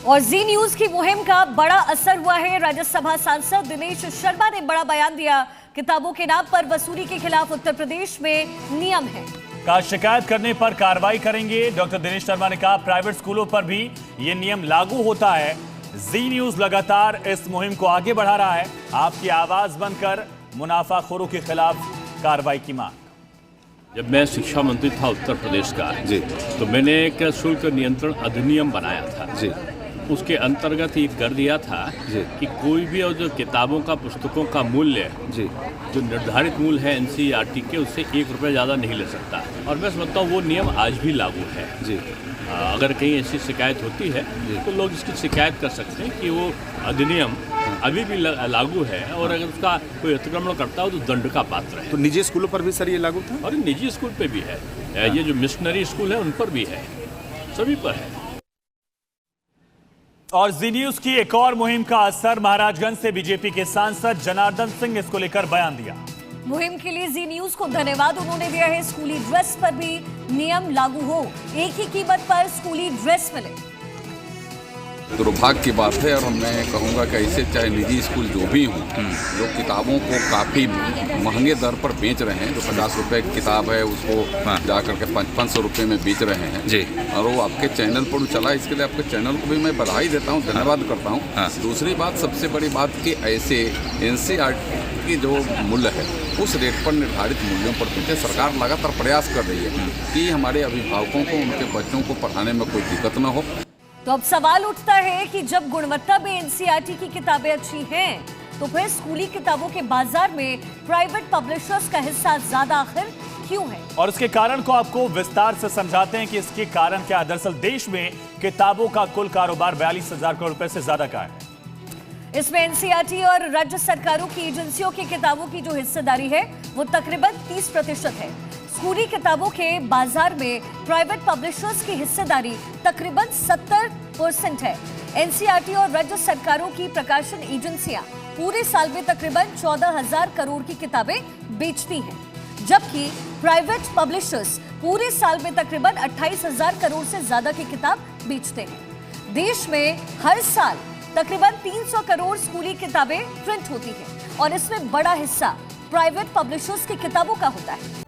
और जी न्यूज की मुहिम का बड़ा असर हुआ है। राज्यसभा सांसद दिनेश शर्मा ने बड़ा बयान दिया। किताबों के नाम पर वसूली के खिलाफ उत्तर प्रदेश में नियम है। का शिकायत करने पर कार्रवाई करेंगे। डॉक्टर दिनेश शर्मा ने कहा प्राइवेट स्कूलों पर भी ये नियम लागू होता है। जी न्यूज लगातार इस मुहिम को आगे बढ़ा रहा है। आपकी आवाज बनकर मुनाफाखोरों के खिलाफ कार्रवाई की मांग। जब मैं शिक्षा मंत्री था उत्तर प्रदेश का जी, तो मैंने एक शुल्क नियंत्रण अधिनियम बनाया था जी। उसके अंतर्गत ये कर दिया था कि कोई भी और जो किताबों का पुस्तकों का मूल्य जी, जो निर्धारित मूल्य है एनसीईआरटी के, उससे 1 रुपये ज़्यादा नहीं ले सकता। और मैं समझता हूँ वो नियम आज भी लागू है जी। अगर कहीं ऐसी शिकायत होती है तो लोग इसकी शिकायत कर सकते हैं कि वो अधिनियम अभी भी लागू है, और अगर उसका कोई अतिक्रमण करता हो तो दंड का पात्र है। तो निजी स्कूलों पर भी सर ये लागू था? और निजी स्कूल पे भी है, ये जो मिशनरी स्कूल है उन पर भी है, सभी पर है। और जी न्यूज की एक और मुहिम का असर। महाराजगंज से बीजेपी के सांसद जनार्दन सिंह ने इसको लेकर बयान दिया। मुहिम के लिए जी न्यूज को धन्यवाद उन्होंने दिया है। स्कूली ड्रेस पर भी नियम लागू हो, एक ही कीमत पर स्कूली ड्रेस मिले। दुर्भाग्य की बात है, और मैं कहूँगा कि ऐसे चाहे निजी स्कूल जो भी हों, जो किताबों को काफ़ी महंगे दर पर बेच रहे हैं, जो 50 रुपये की किताब है उसको जाकर के 500 रुपये में बेच रहे हैं जी, और वो आपके चैनल पर चला, इसके लिए आपके चैनल को भी मैं बधाई देता हूँ, धन्यवाद करता हूँ। दूसरी बात, सबसे बड़ी बात कि ऐसे एनसीईआरटी की जो मूल्य है उस रेट पर निर्धारित मूल्यों पर बेचे। सरकार लगातार प्रयास कर रही है कि हमारे अभिभावकों को उनके बच्चों को पढ़ाने में कोई दिक्कत न हो। तो अब सवाल उठता है कि जब गुणवत्ता में एनसीईआरटी की किताबें अच्छी हैं, तो फिर स्कूली किताबों के बाजार में प्राइवेट पब्लिशर्स का हिस्सा ज्यादा आखिर क्यों है? और इसके कारण को आपको विस्तार से समझाते हैं कि इसके कारण क्या। दरअसल देश में किताबों का कुल कारोबार 42,000 करोड़ रुपए से ज्यादा का है। इसमें एनसीईआरटी और राज्य सरकारों की एजेंसियों की किताबों की जो हिस्सेदारी है वो तकरीबन 30% है। स्कूली किताबों के बाजार में प्राइवेट पब्लिशर्स की हिस्सेदारी तकरीबन 70% है। एनसीईआरटी और राज्य सरकारों की प्रकाशन एजेंसियां पूरे साल में तकरीबन 14,000 करोड़ की किताबें बेचती हैं, जबकि प्राइवेट पब्लिशर्स पूरे साल में तकरीबन 28,000 करोड़ से ज्यादा की किताब बेचते हैं। देश में हर साल तकरीबन 300 करोड़ स्कूली किताबें प्रिंट होती हैं, और इसमें बड़ा हिस्सा प्राइवेट पब्लिशर्स की किताबों का होता है।